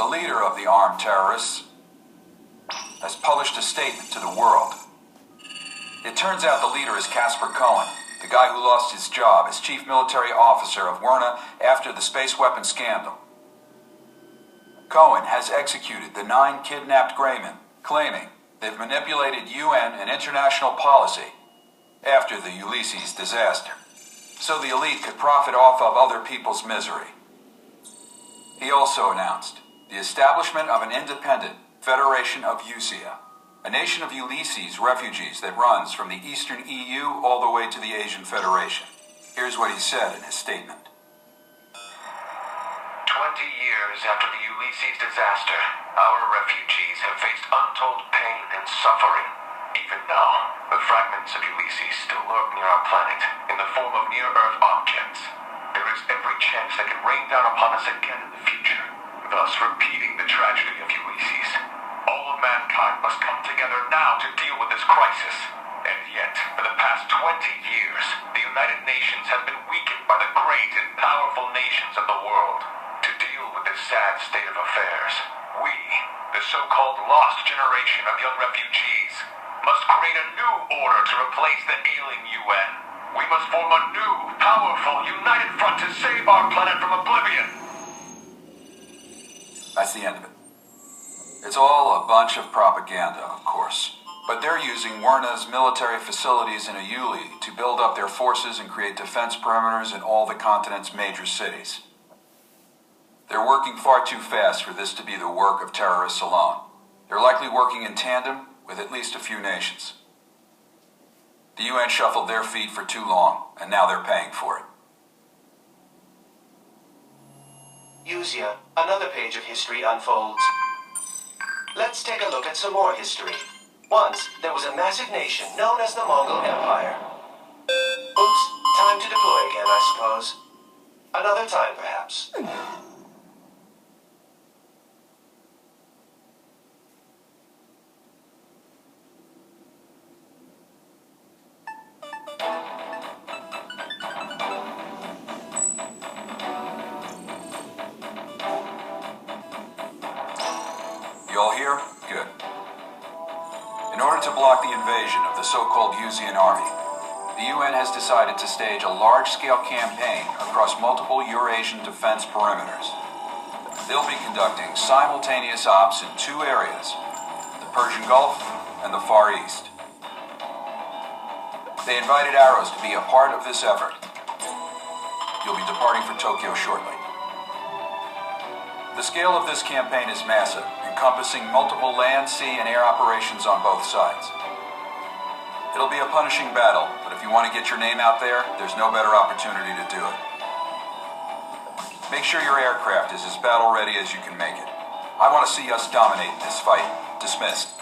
the leader of the armed terrorists, has published a statement to the world. It turns out the leader is Casper Cohen, the guy who lost his job as chief military officer of Werna after the space weapon scandal. Cohen has executed the 9 kidnapped Greymen, claiming they've manipulated UN and international policy after the Ulysses disaster, so the elite could profit off of other people's misery. He also announced the establishment of an independent Federation of Usia, a nation of Ulysses refugees that runs from the Eastern EU all the way to the Asian Federation. Here's what he said in his statement. 20 years after the Ulysses disaster, our refugees have faced untold pain and suffering. Even now, the fragments of Ulysses still lurk near our planet in the form of near-Earth objects. There is every chance they could rain down upon us again in the future, thus repeating the tragedy of Ulysses. All of mankind must come together now to deal with this crisis. And yet, for the past 20 years, the United Nations has been weakened by the great and powerful nations of the world. To deal with this sad state of affairs, we, the so-called lost generation of young refugees, must create a new order to replace the ailing UN. We must form a new, powerful, united front to save our planet from oblivion. That's the end of it. It's all a bunch of propaganda, of course. But they're using Werna's military facilities in Ayuli to build up their forces and create defense perimeters in all the continent's major cities. They're working far too fast for this to be the work of terrorists alone. They're likely working in tandem with at least a few nations. The UN shuffled their feet for too long, and now they're paying for it. Usia, another page of history unfolds. Let's take a look at some more history. Once, there was a massive nation known as the Mongol Empire. Oops, time to deploy again, I suppose. Another time, perhaps. You all here? Good. In order to block the invasion of the so-called Usian army, the UN has decided to stage a large-scale campaign across multiple Eurasian defense perimeters. They'll be conducting simultaneous ops in 2 areas, the Persian Gulf and the Far East. They invited Arrows to be a part of this effort. You'll be departing for Tokyo shortly. The scale of this campaign is massive, encompassing multiple land, sea, and air operations on both sides. It'll be a punishing battle, but if you want to get your name out there, there's no better opportunity to do it. Make sure your aircraft is as battle-ready as you can make it. I want to see us dominate this fight. Dismissed.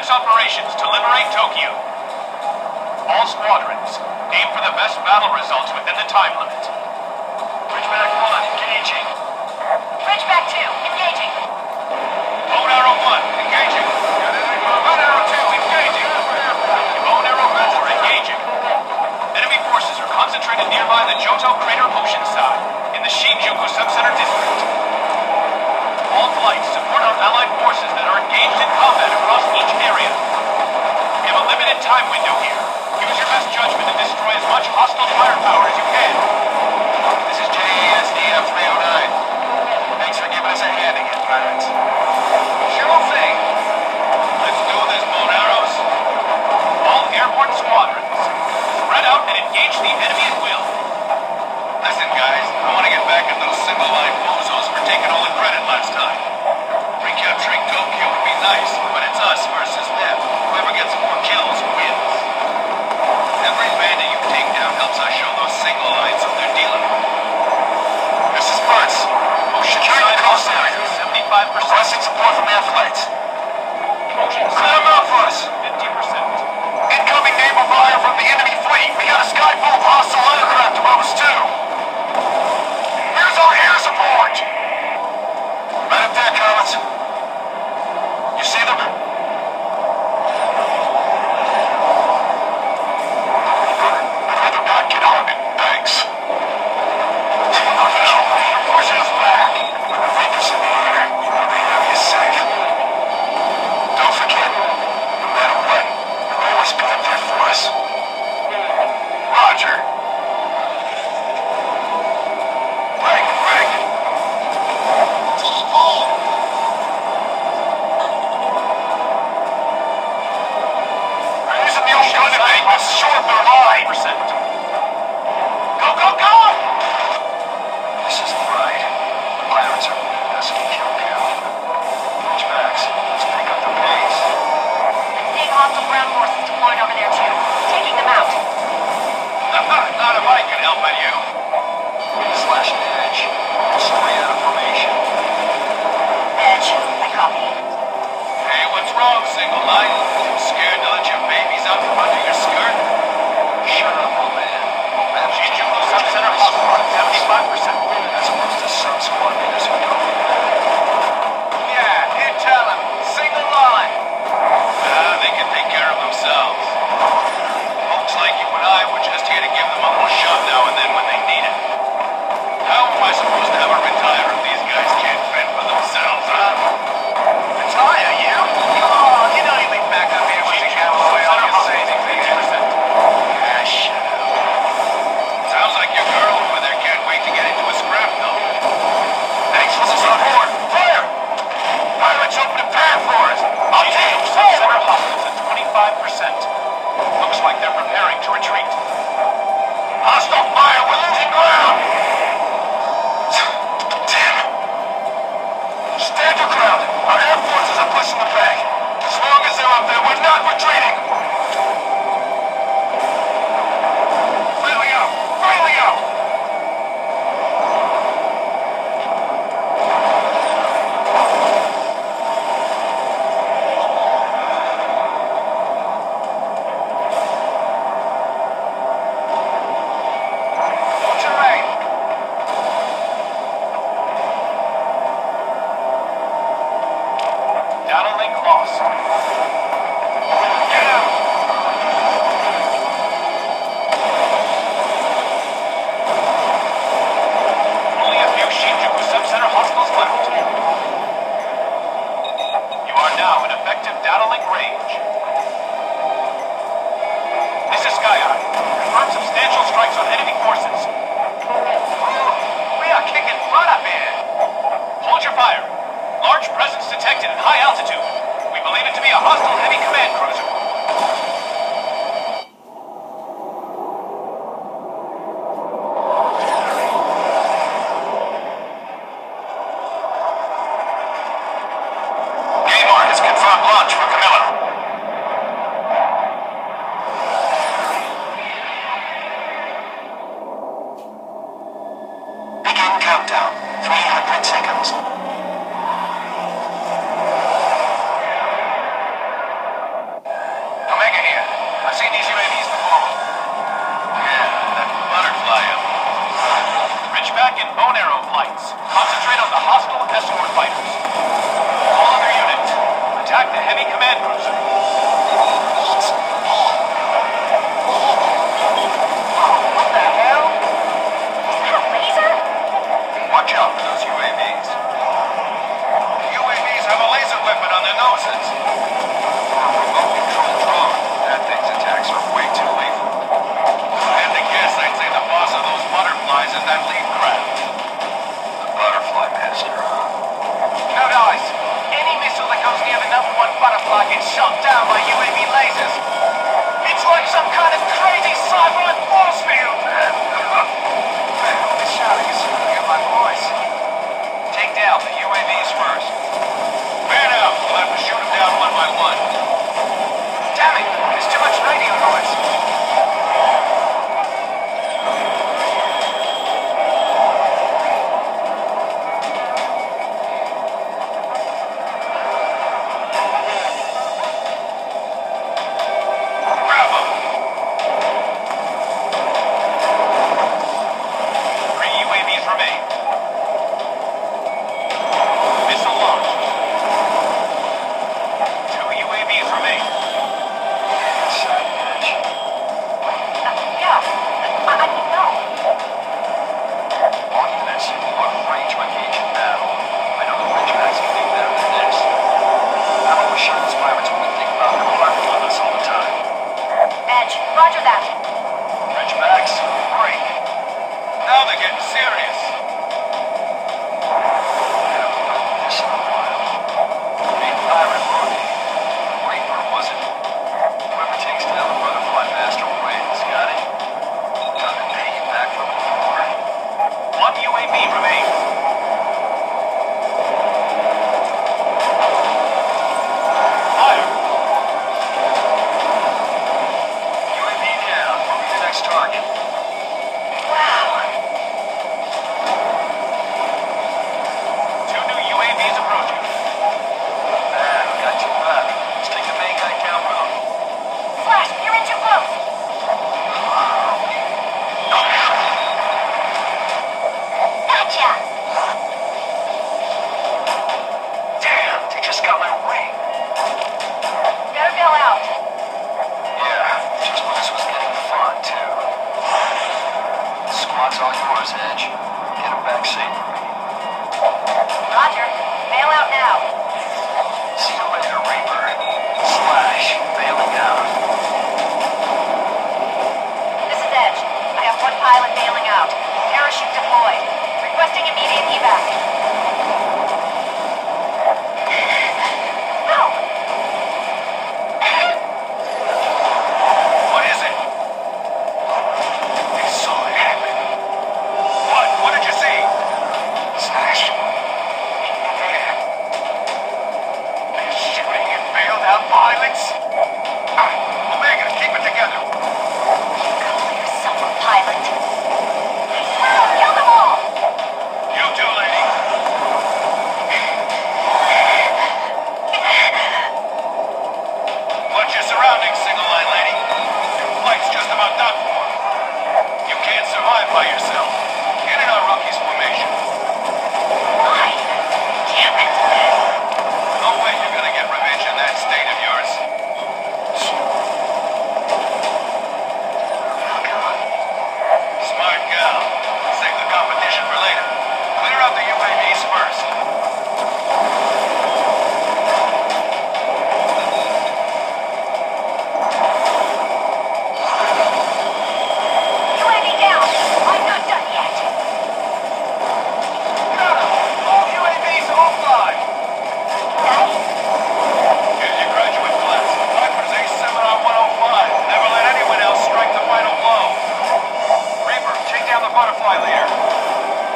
Operations to liberate Tokyo. All squadrons, aim for the best battle results within the time limit. Ridgeback 1, engaging. Ridgeback 2, engaging. Bone Arrow 1, engaging. Bone Arrow 2, engaging. Bone Arrow 4, engaging. Enemy forces are concentrated nearby the Johto Crater oceanside, in the Shinjuku Subcenter District. All flights support our allied forces that are engaged in combat across each area. We have a limited time window here. Use your best judgment to destroy as much hostile firepower as you can. This is JASDF 309. Thanks for giving us a hand again, pilots. Sure thing. Let's do this, Bone Arrows. All airborne squadrons, spread out and engage the enemy at will. Listen, guys. Requesting support from air flights. Send them out for us. 50%. Incoming naval fire from the enemy fleet. We got a skyfall of hostile aircraft above us too. Here's our air support. Right up there, Collins. You see them? I'd rather not get on it. Thanks. Oh no, they're pushing us back. Focus in the air. The enemy is safe. Don't forget, no matter what, you'll always be up there for us. Roger. Break. They're using the old gun to make us short their line. 5%. Go! This isn't right. The pirates are leading us to kill. Switchbacks. Let's pick up the pace. Seeing hostile ground forces deployed over there too. Taking them out. Not if I can help it, you. Slash and edge. Straight out of formation. Edge. I copy. Hey, what's wrong, single line? Scared to let your babies out from under your skirt? Shut up, old man. Shinjuku Sub-Center Hospital at 75%. As opposed to some squad leaders who don't. Yeah, you tell them. Single line. They can take care of themselves. Folks like you and I were just here to give them a little shove now and then when they need it. How am I supposed to ever retire if these guys can't fend for themselves, huh? Retire, you? Oh, you don't even back up here when you gamble away all your savings. 80%. Ah, shut up. Sounds like your girl over there can't wait to get into a scrap, though. Thanks for the support. Fire! Pirates open a path for us. I'll take them. Center hospitals at 25%. Looks like they're preparing to retreat. Hostile fire. We're losing ground. Damn. Stand your ground. Our air forces are pushing them back. As long as they're up there, we're not retreating. Friendly out. Terrain. Data link lost. Get out. Only a few Shinjuku Sub-Center hospitals left. You are now in effective data link range. This is Sky Eye. Confirm substantial strikes on enemy forces. We are kicking butt up here. Hold your fire. Large presence detected at high altitude. We believe it to be a hostile heavy command cruiser. Game mark has confirmed launch for Camilla. Begin countdown. 300 seconds. Omega here. I've seen these UAVs before. Yeah, that butterfly up. Ridgeback and bone arrow flights. Concentrate on the hostile escort fighters. All other units, attack the heavy command cruiser. What the hell? Is that a laser? Watch out for those UAVs. UAVs have a laser weapon on their noses. Remote control drone. That thing's attacks are way too lethal. If I had to guess, I'd say the boss of those butterflies is that lead craft. The butterfly master, huh? No dice. Any missile that goes near the number one butterfly gets shot spot's all yours, Edge. Get a back seat. Roger. Bail out now. See you later, Reaper. Slash, bailing out. This is Edge. I have one pilot bailing out. Parachute deployed. Requesting immediate evac. No! What is it? They saw it happen. What? What did you see? Slash. In there. They're shooting at bailed out pilots? Omega, keep it together. Call yourself a pilot. I swear I'll kill them all! You too, lady. Watch your surroundings, single line lady. Your flight's just about done for. You can't survive by yourself. Get in our rookie's formation. Why? Damn it. No way you're gonna get revenge in that state of yours. Oh, God. Smart gal. Save the competition for later. Clear out the UAVs first. UAV down. I'm not done yet. Got 'em. All UAVs offline. Nice. Here's your graduate class. Piper's Ace Seminar 105. Never let anyone else strike the final blow. Reaper, take down the butterfly leader.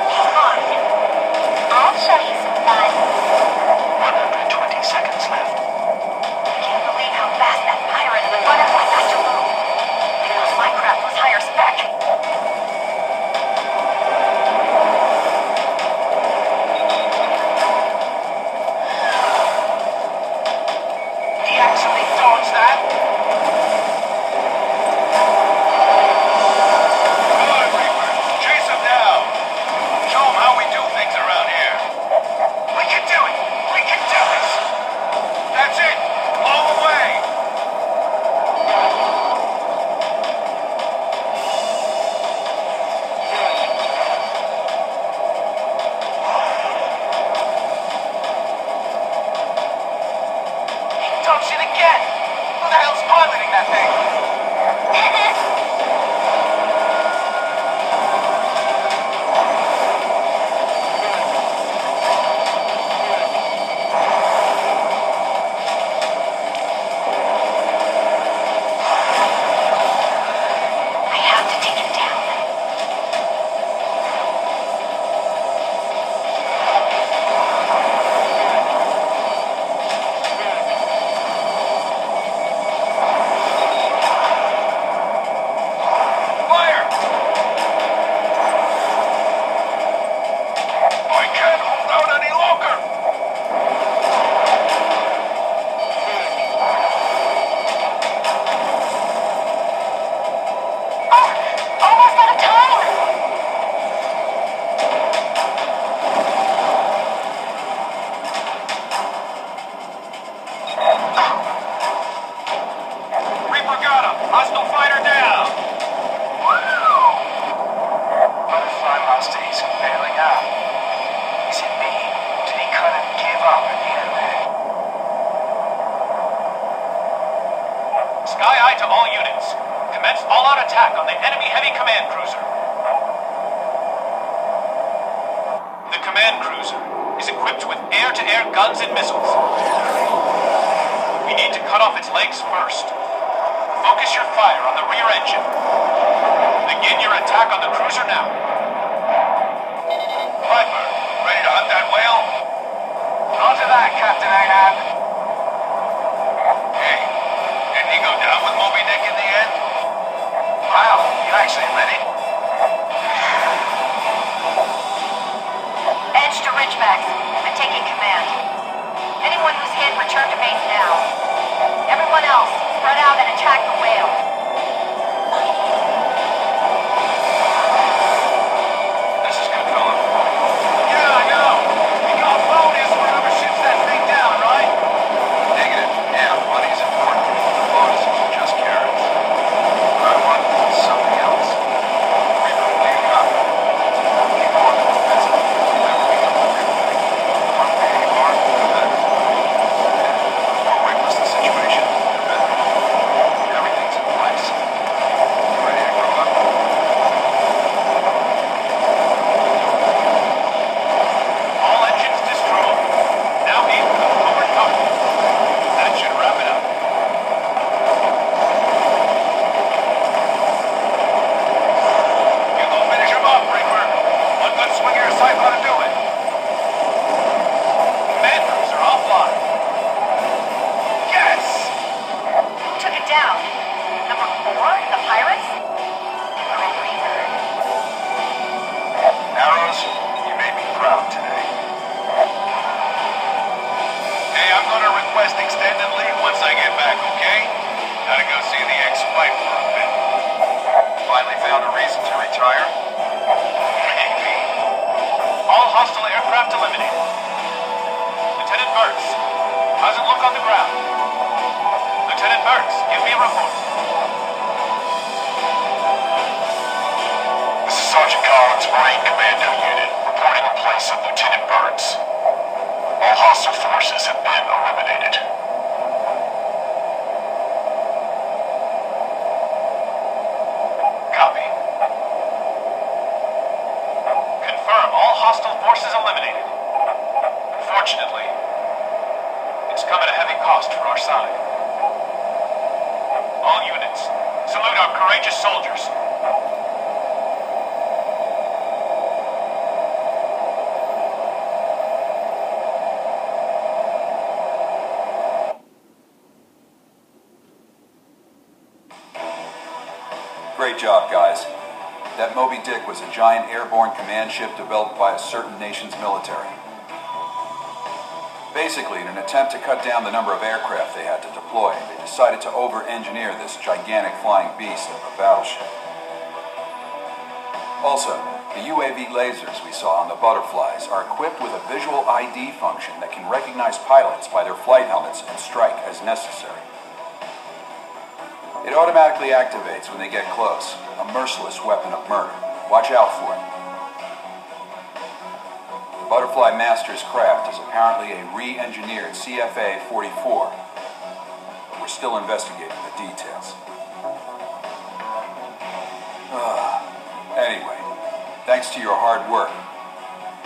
He's mine. I'll show you some fun. 120 seconds left. I can't believe how fast that pirate and the butterfly got to move. I thought my craft was higher spec. He actually dodged that? Good, Reaper. Chase him down. Show him how we do things around here. We can do it. We can do this. That's it. Blow away. He dodged it again. Who the hell's piloting that thing? I have to take him down. Fire! I can't hold out any longer. Oh, almost out of time. Reaper got him. Hostile fighter down. Butterfly Master isn't bailing out. Is it me? Did he kind of give up at the end there? Sky Eye to all units. Commence all-out attack on the enemy heavy command cruiser. The command cruiser is equipped with air-to-air guns and missiles. We need to cut off its legs first. Focus your fire on the rear engine. Begin your attack on the cruiser now. Piper, ready to hunt that whale? Roger that, Captain Ahab. Hey, didn't he go down with Moby Dick in the end? Wow, you actually ready? Edge to Ridgebacks. I'm taking command. Anyone who's hit, return to base now. Everyone else, spread out and attack the whale. This is good, fella. retire. NP. All hostile aircraft eliminated. Lieutenant Burks, how's it look on the ground? Lieutenant Burks, give me a report. This is Sergeant Collins, Marine Commando Unit, reporting in place of Lieutenant Burns. All hostile forces have been eliminated. Copy. Confirm all hostile forces eliminated. Unfortunately, it's come at a heavy cost for our side. All units, salute our courageous soldiers. Great job, guys. That Moby Dick was a giant airborne command ship developed by a certain nation's military. Basically, in an attempt to cut down the number of aircraft they had to deploy, they decided to over-engineer this gigantic flying beast of a battleship. Also, the UAV lasers we saw on the butterflies are equipped with a visual ID function that can recognize pilots by their flight helmets and strike as necessary. It automatically activates when they get close, a merciless weapon of murder. Watch out for it. The Butterfly Master's craft is apparently a re-engineered CFA-44, but we're still investigating the details. Anyway, thanks to your hard work,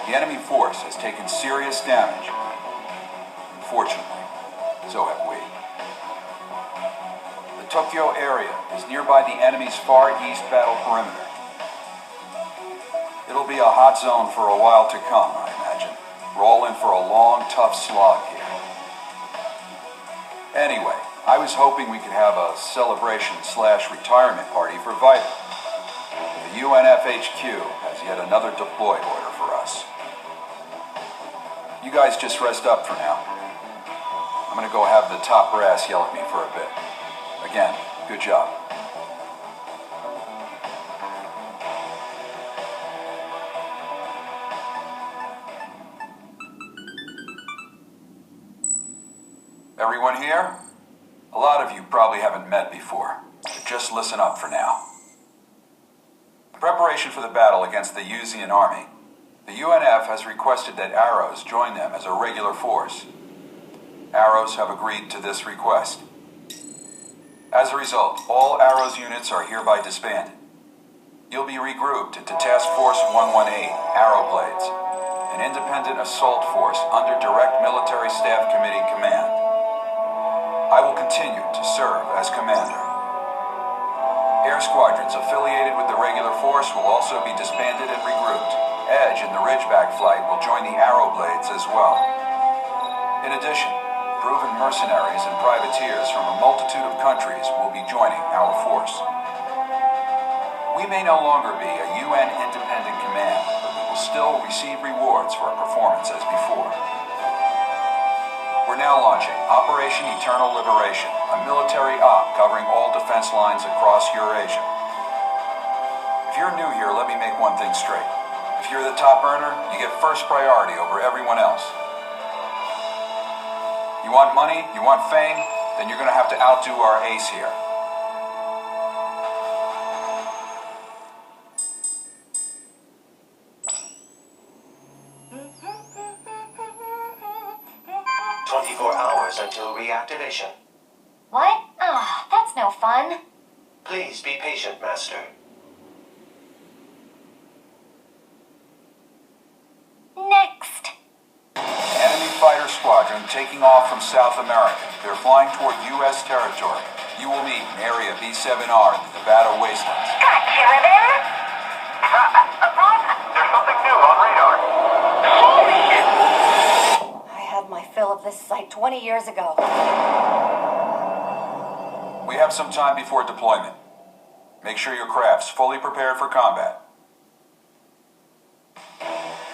the enemy force has taken serious damage. Unfortunately, so have we. The Tokyo area is nearby the enemy's far east battle perimeter. It'll be a hot zone for a while to come, I imagine. We're all in for a long, tough slog here. Anyway, I was hoping we could have a celebration/retirement party for Vita. The UNFHQ has yet another deploy order for us. You guys just rest up for now. I'm gonna go have the top brass yell at me for a bit. Again, good job. Everyone here? A lot of you probably haven't met before, but just listen up for now. In preparation for the battle against the Uzian army, the UNF has requested that Arrows join them as a regular force. Arrows have agreed to this request. As a result, all Arrows units are hereby disbanded. You'll be regrouped into Task Force 118, Arrowblades, an independent assault force under direct military staff committee command. I will continue to serve as commander. Air squadrons affiliated with the regular force will also be disbanded and regrouped. Edge and the Ridgeback flight will join the Arrowblades as well. In addition, proven mercenaries and privateers from a multitude of countries will be joining our force. We may no longer be a UN independent command, but we will still receive rewards for our performance as before. We're now launching Operation Eternal Liberation, a military op covering all defense lines across Eurasia. If you're new here, let me make one thing straight. If you're the top earner, you get first priority over everyone else. You want money? You want fame? Then you're going to have to outdo our ace here. Until reactivation. What? Ah, that's no fun. Please be patient, Master. Next. Enemy fighter squadron taking off from South America. They're flying toward U.S. territory. You will meet in Area B7R in the Nevada wastelands. Gotcha, Ribbon. There's something new on radar. Holy shit! I had my fill of this site 20 years ago. We have some time before deployment. Make sure your craft's fully prepared for combat.